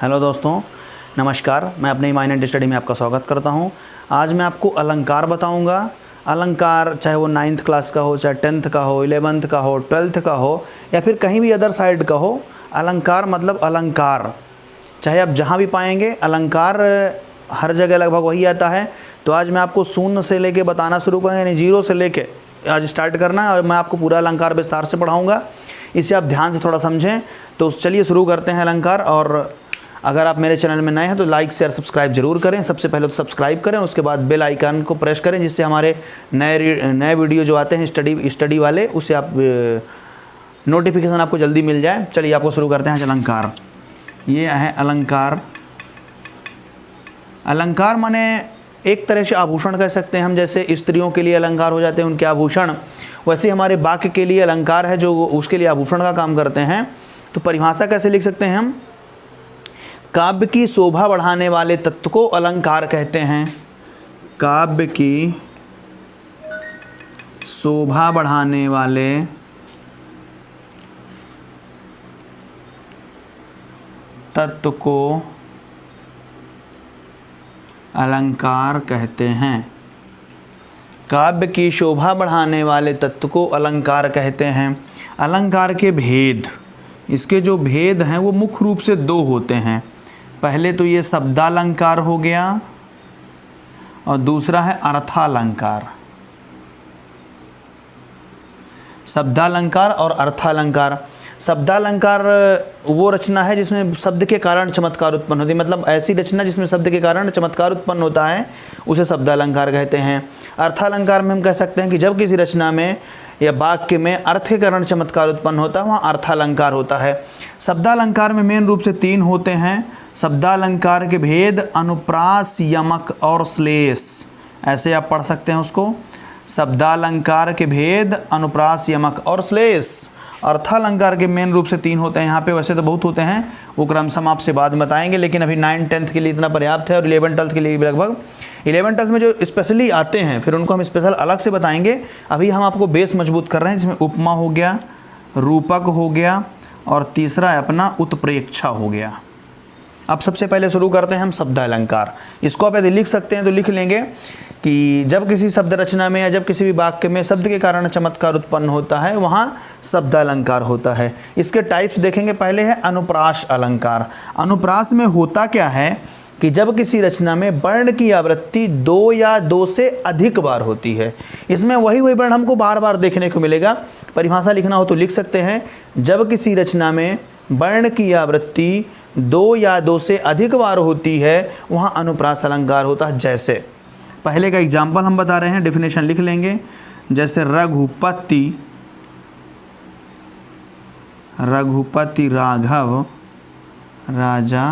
Hello दोस्तों, नमस्कार। मैं अपने माइंड स्टडी में आपका स्वागत करता हूं। आज मैं आपको अलंकार बताऊंगा। अलंकार चाहे वो 9th क्लास का हो, चाहे 10th का हो, 11th का हो, 12th का हो, या फिर कहीं भी अदर साइड का हो। अलंकार मतलब अलंकार, चाहे आप जहां भी पाएंगे अलंकार हर जगह लगभग वही आता है। तो आज मैं आपको शून्य से लेके बताना शुरू करेंगे, यानी 0 से लेके आज स्टार्ट करना है और मैं आपको पूरा अलंकार विस्तार से पढ़ाऊँगा। इसे आप ध्यान से थोड़ा समझें। तो चलिए शुरू करते हैं अलंकार। और अगर आप मेरे चैनल में नए हैं तो लाइक शेयर सब्सक्राइब जरूर करें। सबसे पहले तो सब्सक्राइब करें, उसके बाद बेल आइकन को प्रेस करें, जिससे हमारे नए वीडियो जो आते हैं स्टडी वाले, उससे आप नोटिफिकेशन आपको जल्दी मिल जाए। चलिए आपको शुरू करते हैं अलंकार। ये है अलंकार। अलंकार माने एक तरह से आभूषण कह सकते हैं हम। जैसे स्त्रियों के लिए अलंकार हो जाते हैं उनके आभूषण, वैसे हमारे वाक्य के लिए अलंकार है जो उसके लिए आभूषण का काम करते हैं। तो परिभाषा कैसे लिख सकते हैं हम? काव्य की शोभा बढ़ाने वाले तत्व को अलंकार कहते हैं। काव्य की शोभा बढ़ाने वाले तत्व को अलंकार कहते हैं। काव्य की शोभा बढ़ाने वाले तत्व को अलंकार कहते हैं। अलंकार के भेद, इसके जो भेद हैं वो मुख्य रूप से 2 होते हैं। पहले तो ये शब्दालंकार हो गया और दूसरा है अर्थालंकार। शब्दालंकार और अर्थालंकार। शब्दालंकार वो रचना है जिसमें शब्द के कारण चमत्कार उत्पन्न होती है, मतलब ऐसी रचना जिसमें शब्द के कारण चमत्कार उत्पन्न होता है, उसे शब्दालंकार कहते हैं। अर्थालंकार में हम कह सकते हैं कि जब किसी रचना में या वाक्य में अर्थ के कारण चमत्कार उत्पन्न होता है, वहाँ अर्थालंकार होता है। शब्दालंकार में मेन रूप से 3 होते हैं। शब्दालंकार के भेद अनुप्रास, यमक और श्लेष, ऐसे आप पढ़ सकते हैं उसको। शब्दालंकार के भेद अनुप्रास, यमक और श्लेष। अर्थालंकार के मेन रूप से 3 होते हैं यहाँ पे, वैसे तो बहुत होते हैं, वो क्रमशः हम आपसे बाद में बताएंगे, लेकिन अभी 9th 10th के लिए इतना पर्याप्त है और 11th 12th के लिए भी लगभग। 11th 12th में जो स्पेशली आते हैं फिर उनको हम स्पेशल अलग से बताएंगे। अभी हम आपको बेस मजबूत कर रहे हैं, जिसमें उपमा हो गया, रूपक हो गया और तीसरा है अपना उत्प्रेक्षा हो गया। अब सबसे पहले शुरू करते हैं हम शब्दालंकार। इसको आप यदि लिख सकते हैं तो लिख लेंगे कि जब किसी शब्द रचना में या जब किसी भी वाक्य में शब्द के कारण चमत्कार उत्पन्न होता है, वहाँ शब्दालंकार होता है। इसके टाइप्स देखेंगे। पहले है अनुप्रास अलंकार। अनुप्रास में होता क्या है कि जब किसी रचना में वर्ण की आवृत्ति 2 या 2 से अधिक बार होती है। इसमें वही वर्ण हमको बार बार देखने को मिलेगा। परिभाषा लिखना हो तो लिख सकते हैं, जब किसी रचना में वर्ण की आवृत्ति 2 या 2 से अधिक बार होती है, वहाँ अनुप्रास अलंकार होता है। जैसे पहले का एग्जाम्पल हम बता रहे हैं, डेफिनेशन लिख लेंगे। जैसे रघुपति, रघुपति राघव राजा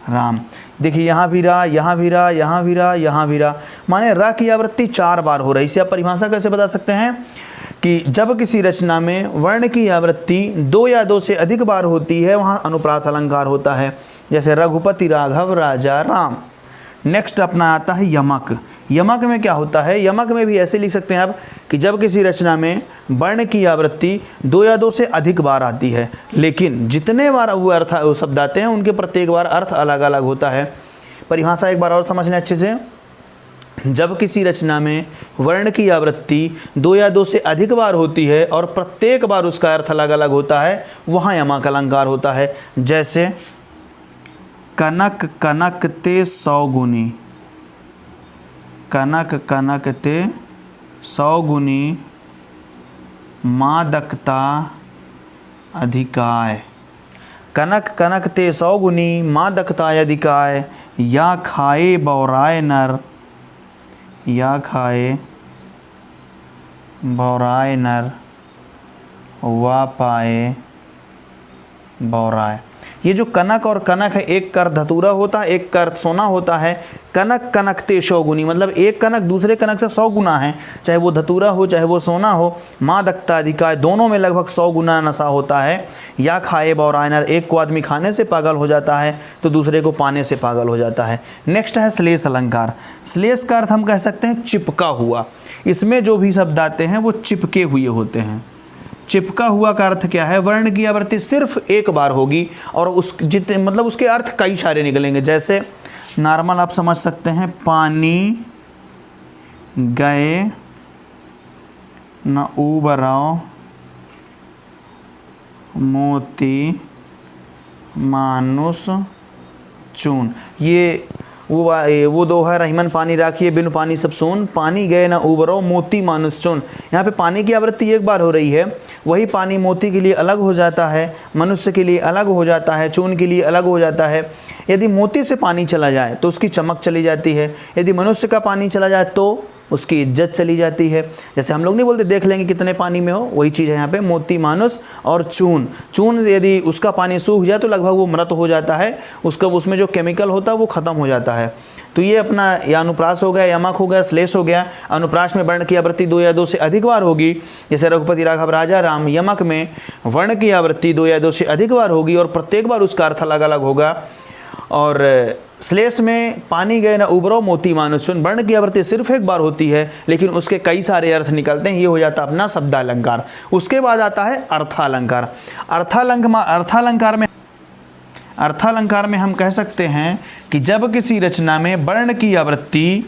राम। देखिए यहाँ भी रा, यहाँ भी रा, यहाँ भी रा, यहाँ भी रा, माने रा की आवृत्ति 4 बार हो रही है। इसे आप परिभाषा कैसे बता सकते हैं कि जब किसी रचना में वर्ण की आवृत्ति 2 या 2 से अधिक बार होती है, वहाँ अनुप्रास अलंकार होता है। जैसे रघुपति राघव राजा राम। नेक्स्ट अपना आता है यमक। यमक में क्या होता है? यमक में भी ऐसे लिख सकते हैं आप कि जब किसी रचना में वर्ण की आवृत्ति 2 या 2 से अधिक बार आती है, लेकिन जितने बार वो अर्थ शब्द आते हैं उनके प्रत्येक बार अर्थ अलग अलग होता है। परिभाषा एक बार और समझ लें अच्छे से। जब किसी रचना में वर्ण की आवृत्ति 2 या 2 से अधिक बार होती है और प्रत्येक बार उसका अर्थ अलग अलग होता है, वहाँ यमक अलंकार होता है। जैसे कनक कनकते 100 गुनी, कनक कनकते 100 गुनी मादकता अधिकाय। कनक कनकते 100 गुनी मादकता अधिकाय। या खाए बौराए नर, या खाए बौराए नर वा पाए बौराए। ये जो कनक और कनक है, एक कर धतूरा होता है, एक कर सोना होता है। कनक कनकते 100 गुनी, मतलब एक कनक दूसरे कनक से 100 गुना है, चाहे वो धतूरा हो चाहे वो सोना हो। मादकता अधिकाय, दोनों में लगभग 100 गुना नशा होता है। या खाए बौरायनर, एक को आदमी खाने से पागल हो जाता है तो दूसरे को पाने से पागल हो जाता है। नेक्स्ट है श्लेष अलंकार। श्लेष का अर्थ हम कह सकते हैं चिपका हुआ। इसमें जो भी शब्द आते हैं वो चिपके हुए होते हैं। चिपका हुआ का अर्थ क्या है, वर्ण की आवृत्ति सिर्फ एक बार होगी और उस जितने मतलब उसके अर्थ कई सारे निकलेंगे। जैसे नॉर्मल आप समझ सकते हैं, पानी गए न उबराओ मोती मानुष चून। ये वो दोहा रहीमन पानी राखिए बिनु पानी सब सोन, पानी गए ना उबरो मोती मानुष चून। यहाँ पे पानी की आवृत्ति एक बार हो रही है, वही पानी मोती के लिए अलग हो जाता है, मनुष्य के लिए अलग हो जाता है, चून के लिए अलग हो जाता है। यदि मोती से पानी चला जाए तो उसकी चमक चली जाती है, यदि मनुष्य का पानी चला जाए तो उसकी इज्जत चली जाती है। जैसे हम लोग नहीं बोलते देख लेंगे कितने पानी में हो, वही चीज़ है यहाँ पे, मोती मानुष और चून। चून यदि उसका पानी सूख जाए तो लगभग वो मृत हो जाता है, उसका उसमें जो केमिकल होता है वो ख़त्म हो जाता है। तो ये अपना या अनुप्रास हो गया, यमक हो गया, श्लेष हो गया। अनुप्रास में वर्ण की आवृत्ति 2 या 2 से अधिक बार होगी, जैसे रघुपति राघव राजा राम। यमक में वर्ण की आवृत्ति 2 या 2 से अधिक बार होगी और प्रत्येक बार उसका अर्थ अलग अलग होगा। और श्लेष में पानी गए न उबरो मोती मानुष चून, वर्ण की आवृत्ति सिर्फ एक बार होती है लेकिन उसके कई सारे अर्थ निकलते हैं। ये हो जाता है अपना शब्दालंकार। उसके बाद आता है अर्थालंकार। अर्थालंकार में हम कह सकते हैं कि जब किसी रचना में वर्ण की आवृत्ति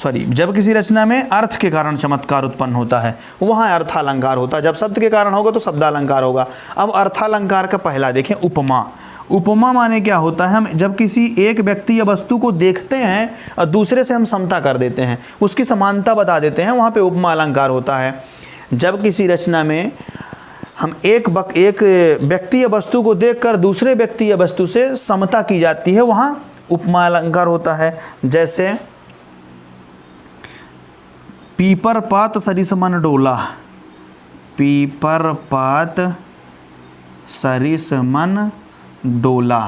जब किसी रचना में अर्थ के कारण चमत्कार उत्पन्न होता है वहाँ अर्थालंकार होता है। जब शब्द के कारण होगा तो शब्दालंकार होगा। अब अर्थालंकार का पहला देखें, उपमा। उपमा माने क्या होता है, हम जब किसी एक व्यक्ति या वस्तु को देखते हैं और दूसरे से हम समता कर देते हैं, उसकी समानता बता देते हैं, वहाँ पे उपमा अलंकार होता है। जब किसी रचना में हम एक व्यक्ति या वस्तु को देखकर दूसरे व्यक्ति या वस्तु से समता की जाती है, वहाँ उपमा अलंकार होता है। जैसे पीपर पात सरिस मन डोला, पीपर पात सरिस मन डोला,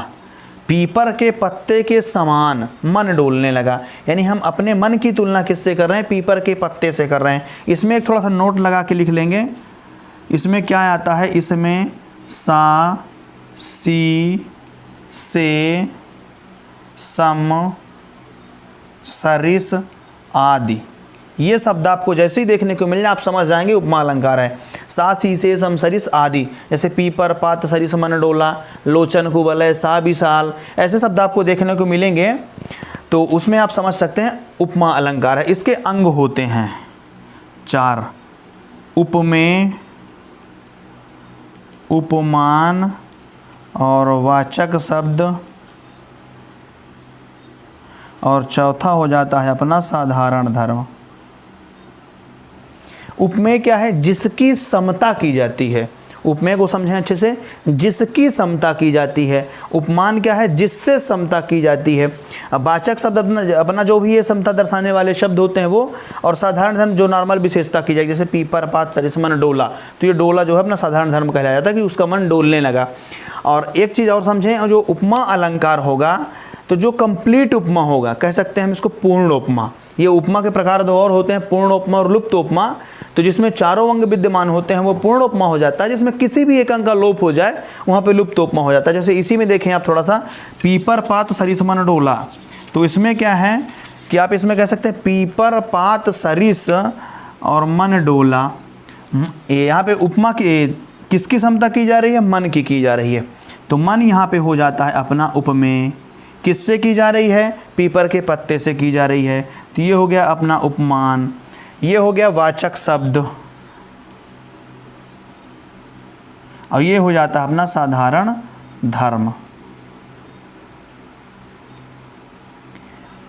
पीपर के पत्ते के समान मन डोलने लगा। यानी हम अपने मन की तुलना किससे कर रहे हैं, पीपर के पत्ते से कर रहे हैं। इसमें एक थोड़ा सा नोट लगा के लिख लेंगे। इसमें क्या आता है, इसमें सा, सी, से, सम, सरिस आदि ये शब्द आपको जैसे ही देखने को मिलने आप समझ जाएंगे उपमा अलंकार है। सा, सी, से, सम, सरिस आदि, जैसे पीपर पात सरिस मन डोला, लोचन कुवलय सा विशाल, ऐसे शब्द आपको देखने को मिलेंगे तो उसमें आप समझ सकते हैं उपमा अलंकार है। इसके अंग होते हैं 4, उपमेय, उपमान और वाचक शब्द, और चौथा हो जाता है अपना साधारण धर्म। उपमेय क्या है, जिसकी समता की जाती है। उपमेय को समझें अच्छे से, जिसकी समता की जाती है। उपमान क्या है, जिससे समता की जाती है। अब वाचक शब्द अपना जो भी ये समता दर्शाने वाले शब्द होते हैं वो, और साधारण धर्म जो नॉर्मल विशेषता की जाएगी, जैसे पीपर पात सरिस मन डोला, तो ये डोला जो है अपना साधारण धर्म कहलाया जाता है कि उसका मन डोलने लगा। और एक चीज़ और समझें, जो उपमा अलंकार होगा तो जो कंप्लीट उपमा होगा, कह सकते हैं हम इसको पूर्ण उपमा। ये उपमा के प्रकार 2 और होते हैं, पूर्ण उपमा और लुप्त उपमा। तो जिसमें चारों अंग विद्यमान होते हैं वो पूर्ण उपमा हो जाता है, जिसमें किसी भी एक अंग का लोप हो जाए वहाँ पे लुप्त उपमा हो जाता है। जैसे इसी में देखें आप थोड़ा सा, पीपर पात सरिस मन डोला, तो इसमें क्या है कि आप इसमें कह सकते हैं पीपर पात सरिस और मन डोला। यहाँ पे उपमा किसकी समता की जा रही है, मन की जा रही है। तो मन यहाँ पे हो जाता है अपना उपमेय। किससे की जा रही है, पीपर के पत्ते से की जा रही है, तो ये हो गया अपना उपमान। ये हो गया वाचक शब्द, और ये हो जाता है अपना साधारण धर्म।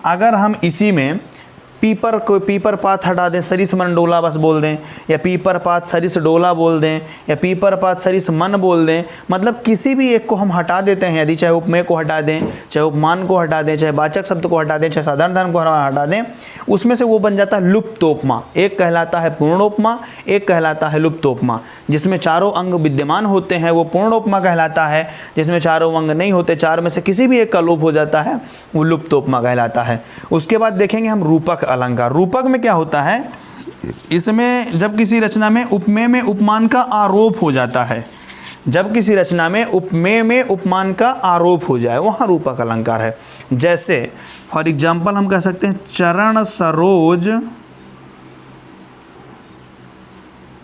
अगर हम इसी में पीपर पात हटा दें, सरिस मन डोला बस बोल दें, या पीपर पात सरिस डोला बोल दें, या पीपर पात सरिस मन बोल दें, मतलब किसी भी एक को हम हटा देते हैं, यदि चाहे उपमेय को हटा दें, चाहे उपमान को हटा दें, चाहे वाचक शब्द को हटा दें, चाहे साधारण धर्म को हटा दें, उसमें से वो बन जाता है लुप्तोपमा। एक कहलाता है पूर्णोपमा, एक कहलाता है लुप्तोपमा। जिसमें चारों अंग विद्यमान होते हैं वो पूर्णोपमा कहलाता है, जिसमें चारों अंग नहीं होते, 4 में से किसी भी एक का लोप हो जाता है वो लुप्तोपमा कहलाता है। उसके बाद देखेंगे हम रूपक अलंकार। रूपक में क्या होता है, इसमें जब किसी रचना में उपमेय में उपमान का आरोप हो जाता है, जब किसी रचना में उपमेय में उपमान का आरोप हो जाए वहाँ रूपक अलंकार है। जैसे फॉर एग्जाम्पल हम कह सकते हैं चरण सरोज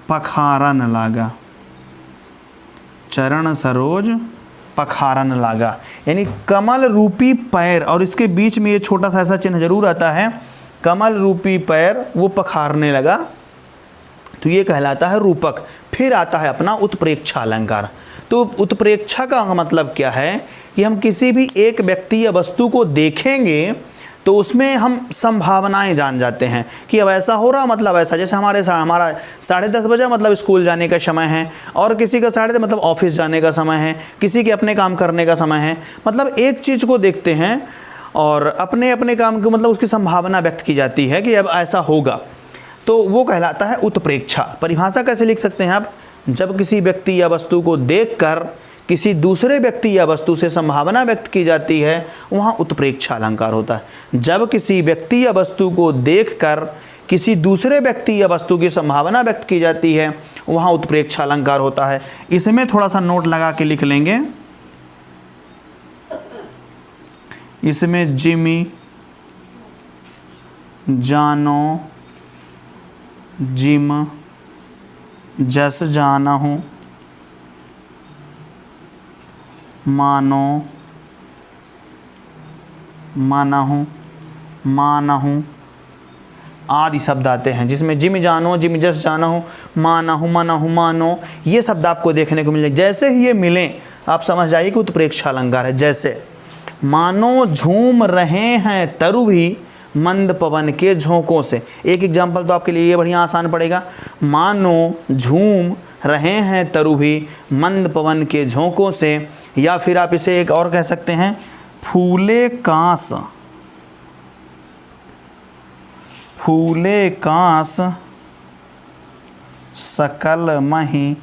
पखारन लागा, चरण सरोज पखारन लागा, यानी कमल रूपी पैर, और इसके बीच में ये छोटा सा ऐसा चिन्ह जरूर आता है, कमल रूपी पैर वो पखारने लगा, तो ये कहलाता है रूपक। फिर आता है अपना उत्प्रेक्षा अलंकार। तो उत्प्रेक्षा का मतलब क्या है कि हम किसी भी एक व्यक्ति या वस्तु को देखेंगे तो उसमें हम संभावनाएं जान जाते हैं कि अब ऐसा हो रहा मतलब ऐसा, जैसे हमारा 10:30 बजे मतलब स्कूल जाने का समय है, और किसी का 10:30 मतलब ऑफिस जाने का समय है, किसी के अपने काम करने का समय है। मतलब एक चीज़ को देखते हैं और अपने अपने काम को मतलब उसकी संभावना व्यक्त की जाती है कि अब ऐसा होगा, तो वो कहलाता है उत्प्रेक्षा। परिभाषा कैसे लिख सकते हैं आप? जब किसी व्यक्ति या वस्तु को देखकर किसी दूसरे व्यक्ति या वस्तु से संभावना व्यक्त की जाती है, वहाँ उत्प्रेक्षा अलंकार होता है। जब किसी व्यक्ति या वस्तु को देखकर किसी दूसरे व्यक्ति या वस्तु की संभावना व्यक्त की जाती है, वहाँ उत्प्रेक्षा अलंकार होता है। इसमें थोड़ा सा नोट लगा के लिख लेंगे। इसमें जिमी, जानो, जिम, जस जाना हूँ, मानो, माना हूँ, माना हूँ आदि शब्द आते हैं, जिसमें जिम जानो, जिम जस जाना हूँ, माना हूँ, माना हूँ, मानो, ये शब्द आपको देखने को मिलेंगे। जैसे ही ये मिलें आप समझ जाइए कि उत्प्रेक्षा अलंकार है। जैसे मानो झूम रहे हैं तरु भी मंद पवन के झोंकों से। एक एग्जाम्पल तो आपके लिए ये बढ़िया आसान पड़ेगा। मानो झूम रहे हैं तरु भी मंद पवन के झोंकों से, या फिर आप इसे एक और कह सकते हैं, फूले कांस, फूले कांस सकल मही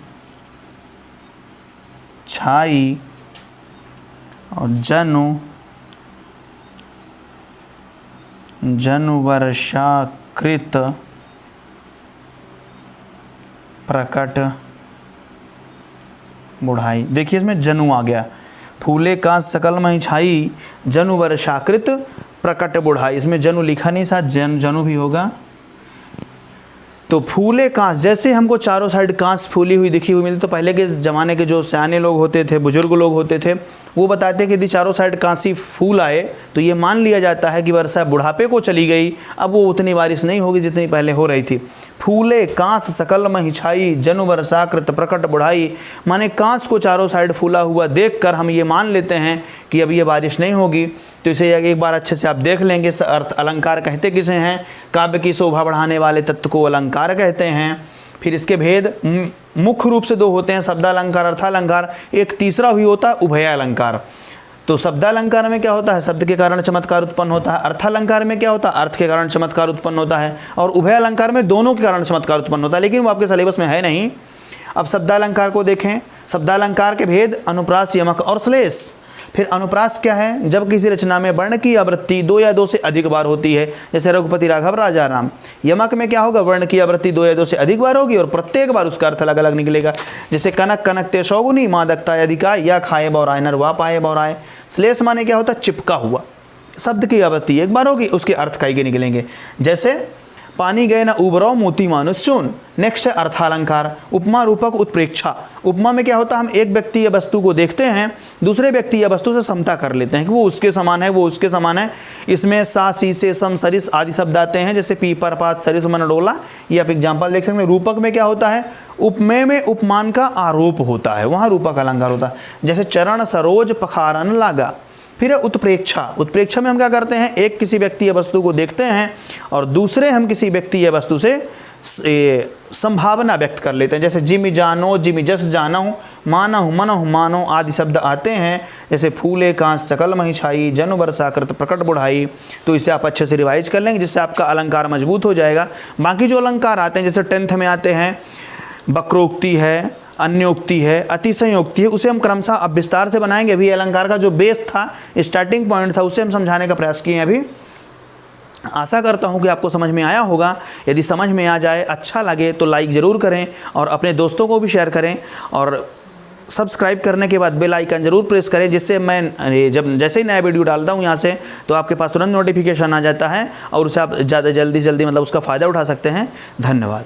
छाई, और जनु वर्षाकृत प्रकट बुढ़ाई। देखिए इसमें जनु आ गया, फूले का सकल मही छाई, जनु वर्षाकृत प्रकट बुढ़ाई। इसमें जनु लिखा नहीं, साथ जनु भी होगा। तो फूले कांस, जैसे हमको चारों साइड कांस फूली हुई दिखी हुई मिलती, तो पहले के ज़माने के जो सियाने लोग होते थे, बुजुर्ग लोग होते थे, वो बताते कि यदि चारों साइड कांसी फूल आए तो ये मान लिया जाता है कि वर्षा बुढ़ापे को चली गई, अब वो उतनी बारिश नहीं होगी जितनी पहले हो रही थी। फूले कांस सकल मही छाई, जनु वर्षाकृत प्रकट बुढ़ाई, माने कांस को चारों साइड फूला हुआ देखकर हम ये मान लेते हैं कि अब ये बारिश नहीं होगी। तो इसे एक बार अच्छे से आप देख लेंगे। अर्थ अलंकार कहते किसे हैं? काव्य की शोभा बढ़ाने वाले तत्व को अलंकार कहते हैं। फिर इसके भेद मुख्य रूप से दो होते हैं, शब्दालंकार, अर्थालंकार। एक तीसरा भी होता है उभयालंकार। तो शब्दालंकार में क्या होता है? शब्द के कारण चमत्कार उत्पन्न होता है। अर्थालंकार में क्या होता है? अर्थ के कारण चमत्कार उत्पन्न होता है। और उभयालंकार में दोनों के कारण चमत्कार उत्पन्न होता है, लेकिन वो आपके सिलेबस में है नहीं। अब शब्दालंकार को देखें। शब्दालंकार के भेद अनुप्रास, यमक और श्लेष। फिर अनुप्रास क्या है? जब किसी रचना में वर्ण की आवृत्ति 2 या 2 से अधिक बार होती है, जैसे रघुपति राघव राजा राम। यमक में क्या होगा? वर्ण की आवृत्ति 2 या 2 से अधिक बार होगी और प्रत्येक बार उसका अर्थ अलग अलग निकलेगा। जैसे कनक कनकते शौगुनी, मादकता अधिका, या खाए बौराए नरवा पाए बौराए। श्लेष माने क्या होता है? चिपका हुआ। शब्द की आवृत्ति एक बार होगी, उसके अर्थ कई के निकलेंगे। जैसे पानी गए न उबराव मोती मानुष चून। नेक्स्ट है अर्थालंकार, उपमा रूपक उत्प्रेक्षा। उपमा में क्या होता है? हम एक व्यक्ति या वस्तु को देखते हैं, दूसरे व्यक्ति या वस्तु से समता कर लेते हैं कि वो उसके समान है, वो उसके समान है। इसमें सा, सी, से, सम, सरिस आदि शब्द आते हैं, जैसे पीपर, पात, सरिस, मन, डोला। ये आप एग्जाम्पल देख सकते हैं। रूपक में क्या होता है? उपमेय में उपमान का आरोप होता है, वहाँ रूपक अलंकार होता है। जैसे चरण सरोज पखारन लागा। फिर है उत्प्रेक्षा। उत्प्रेक्षा में हम क्या करते हैं? एक किसी व्यक्ति या वस्तु को देखते हैं और दूसरे हम किसी व्यक्ति या वस्तु से संभावना व्यक्त कर लेते हैं। जैसे जिमि जानो, जिमि जस जाना हूँ, माना हूँ, मन हूँ, मानो आदि शब्द आते हैं। जैसे फूले कांस सकल मही छाई, जनु वर्षाकृत प्रकट बुढ़ाई। तो इसे आप अच्छे से रिवाइज कर लेंगे, जिससे आपका अलंकार मजबूत हो जाएगा। बाकी जो अलंकार आते हैं, जैसे 10th में आते हैं, वक्रोक्ति है, अन्योक्ति है, अतिशयोक्ति है, उसे हम क्रमशः अब विस्तार से बनाएंगे। अभी अलंकार का जो बेस था, स्टार्टिंग पॉइंट था, उसे हम समझाने का प्रयास किए हैं अभी। आशा करता हूं कि आपको समझ में आया होगा। यदि समझ में आ जाए, अच्छा लगे तो लाइक ज़रूर करें और अपने दोस्तों को भी शेयर करें। और सब्सक्राइब करने के बाद बेल आइकन जरूर प्रेस करें, जिससे मैं जैसे ही नया वीडियो डालता हूं यहाँ से, तो आपके पास तुरंत नोटिफिकेशन आ जाता है और उसे आप ज़्यादा जल्दी मतलब उसका फ़ायदा उठा सकते हैं। धन्यवाद।